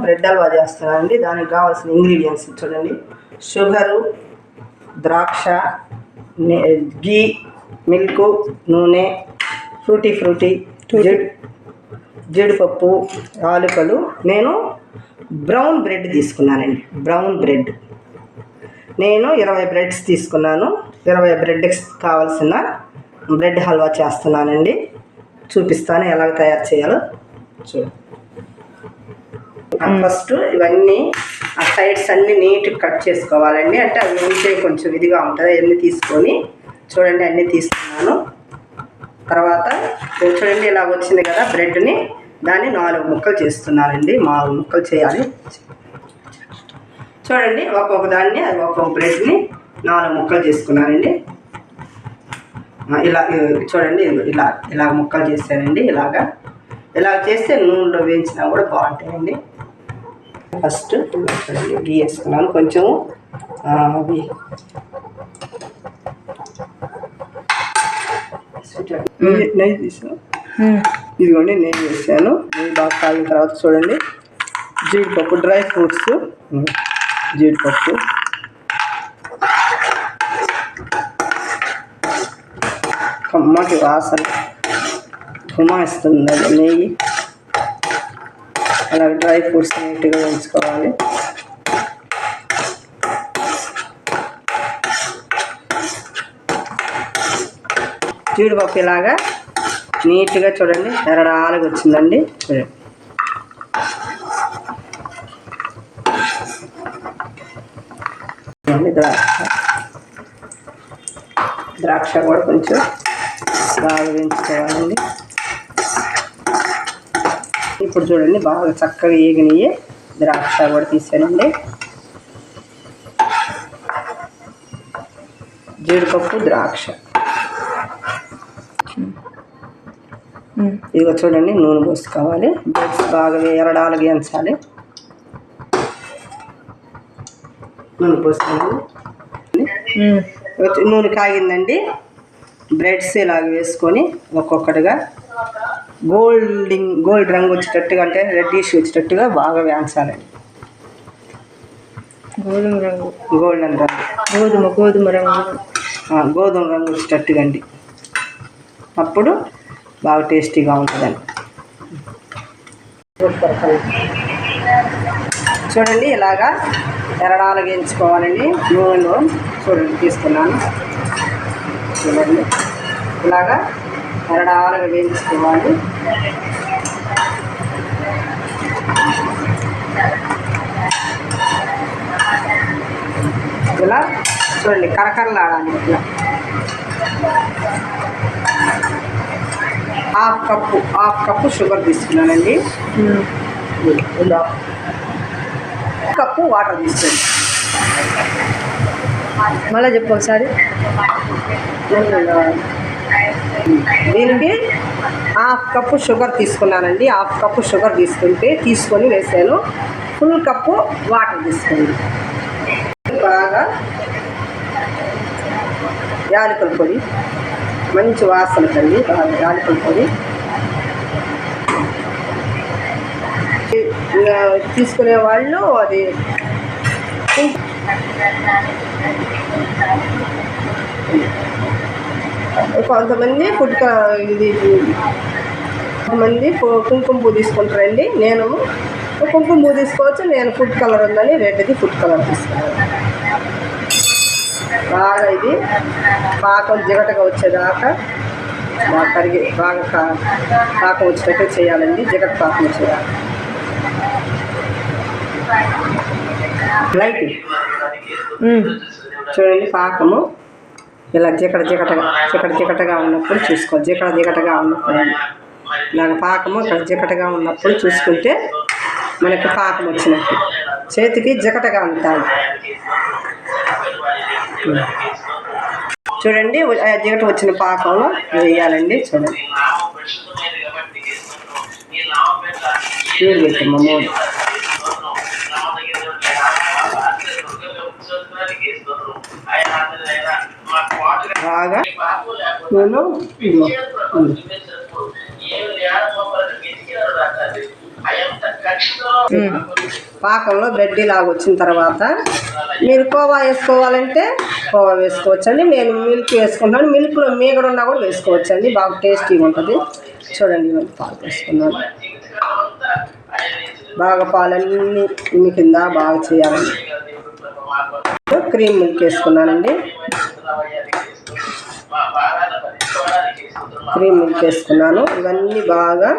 Bread halwa చేస్తున్నానండి. దానికి కావాల్సిన ఇంగ్రీడియంట్స్ చూడండి. షుగరు, ద్రాక్ష, గీ, మిల్క్, నూనె, ఫ్రూటీ, జీడిపప్పు, యాలకులు. నేను బ్రౌన్ బ్రెడ్ తీసుకున్నానండి. బ్రౌన్ బ్రెడ్ నేను 20 బ్రెడ్స్ తీసుకున్నాను. 20 బ్రెడ్కి కావాల్సిన బ్రెడ్ హల్వా చేస్తున్నానండి. చూపిస్తాను ఎలాగ తయారు చేయాలో. చూడండి. ఫస్ట్ ఇవన్నీ ఆ సైడ్స్ అన్నీ నీట్గా కట్ చేసుకోవాలండి. అంటే అవి ఉంటే కొంచెం ఇదిగా ఉంటుంది. అన్నీ తీసుకొని చూడండి, అన్నీ తీసుకున్నాను. తర్వాత చూడండి ఇలాగ వచ్చింది కదా బ్రెడ్ని, దాన్ని 4 ముక్కలు చేస్తున్నానండి. 4 ముక్కలు చేయాలి. చూడండి ఒక్కొక్క దాన్ని, అది ఒక్కొక్క బ్రెడ్ని 4 ముక్కలు చేసుకున్నానండి. ఇలా చూడండి, ఇలా ముక్కలు చేశానండి. ఇలా చేస్తే నూనెలో వేయించినా కూడా బాగుంటాయండి. ఫస్ట్ చూడండి గీ వేసుకున్నాను కొంచెం. అవి నెయ్యి తీసాను. ఇదిగోండి నెయ్యి వేసాను. నెయ్యి బాగా కాగిన తర్వాత చూడండి జీడిపప్పు, డ్రై ఫ్రూట్స్, జీడిపప్పు, కమ్మటి వాసన గుమాయిస్తుంది నెయ్యి. అలాగే డ్రై ఫ్రూట్స్ నీట్గా వేయించుకోవాలి. జీడిపప్పు ఇలాగా నీట్గా చూడండి ఎరడాలుగా వచ్చిందండి. చూడండి ద్రాక్ష కూడా కొంచెం బాగా వేయించుకోవాలండి. ఇప్పుడు చూడండి బాగా చక్కగా ఏగినవి ద్రాక్ష కూడా తీసానండి. జీడిపప్పు, ద్రాక్ష. ఇదిగో చూడండి నూనె పోసుకోవాలి. బ్రెడ్స్ బాగా ఎరడాలుగా వేయించాలి. నూనె పోసుకోవాలి. నూనె కాగిందండి. బ్రెడ్స్ ఇలాగ వేసుకొని ఒక్కొక్కటిగా గోల్డ్ రంగు వచ్చేటట్టుగా, అంటే రెడ్డిష్ వచ్చేటట్టుగా బాగా వేయించాలండి. గోధుమ రంగు, గోధుమ రంగు వచ్చేటట్టుగా అండి. అప్పుడు బాగా టేస్టీగా ఉంటుందండి. చూడండి ఇలాగా ఎరడాలుగా వేయించుకోవాలండి నూనెలో. చూడండి తీసుకున్నాను. చూడండి ఇలాగా ఎరడాలుగా వేయించుకోవాలి. ఇలా చూడండి కరకరలాడాలి. ఇట్లా హాఫ్ కప్పు షుగర్ తీసుకున్నానండి. ఇలా కప్పు వాటర్ తీసుకోండి. మళ్ళీ చెప్పు ఒకసారి. దీనికి హాఫ్ కప్పు షుగర్ తీసుకున్నానండి. హాఫ్ కప్పు షుగర్ తీసుకొని వేసాను. ఫుల్ కప్పు వాటర్ తీసుకోండి. బాగా యాలకుల పొడి, మంచి వాసన కండి. బాగా యాలకుల పొడి తీసుకునే వాళ్ళు అది కొంతమంది కొంతమంది కుంకుమ పువ్వు తీసుకుంటారండి. నేను కుంకుమ పువ్వు తీసుకోవచ్చు. నేను ఫుడ్ కలర్ ఉందని రెడ్ది ఫుడ్ కలర్ తీసుకున్నాను. బాగా ఇది పాకం జిగటగా వచ్చేదాకా బాగా కరిగి బాగా పాకం వచ్చేటట్టు చేయాలండి. జిగట పాకం వచ్చేదాకా లైట్ చూడండి. పాకము ఇలా జిగటగా ఉన్నప్పుడు చూసుకోవాలి. జిగటగా ఉన్నప్పుడు ఇలాగ పాకము ఇక్కడ జిగటగా ఉన్నప్పుడు చూసుకుంటే మనకి పాకం వచ్చినట్టు. చేతికి జిగటగా ఉంటాయి. చూడండి జిగట వచ్చిన పాకంలో వేయాలండి. చూడండి పెట్టమ్మా 3 బాగా నేను పాకంలో బ్రెడ్ లాగా వచ్చిన తర్వాత మీరు కోవా వేసుకోవాలంటే కోవా వేసుకోవచ్చండి. నేను మిల్క్ వేసుకుంటాను. మిల్క్లో మీగడ ఉన్నా కూడా వేసుకోవచ్చండి, బాగా టేస్టీగా ఉంటుంది. చూడండి, ఇవన్నీ పాలు వేసుకున్నాను. బాగా పాలన్నీ కింద బాగా చేయాలి. క్రీమ్ మిల్క్ వేసుకున్నానండి. క్రీమ్ మిల్క్ వేసుకున్నాను. ఇవన్నీ బాగా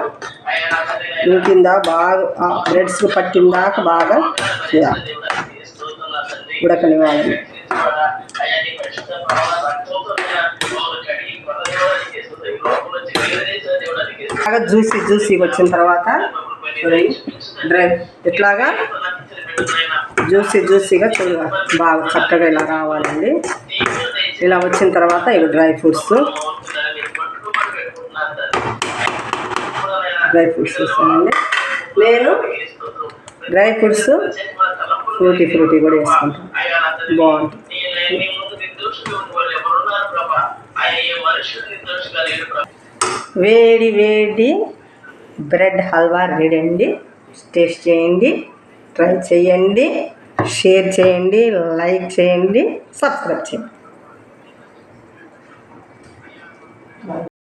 కింద బాగా బ్రెడ్స్ పట్టిందాక బాగా చేయాలి, ఉడకనివ్వాలని. బాగా జ్యూసీగా వచ్చిన తర్వాత డ్రై ఇట్లాగా జ్యూసీగా చూడాలి, బాగా చక్కగా ఇలా రావాలండి. ఇలా వచ్చిన తర్వాత ఇవి డ్రై ఫ్రూట్స్ వేసానండి. నేను డ్రై ఫ్రూట్స్ ఫ్రూటీ కూడా వేసుకుంటాను, బాగుంటుంది. వేడి బ్రెడ్ హల్వా రెడీ అండి. టేస్ట్ చేయండి, ట్రై చేయండి, షేర్ చేయండి, లైక్ చేయండి, సబ్స్క్రైబ్ చేయండి.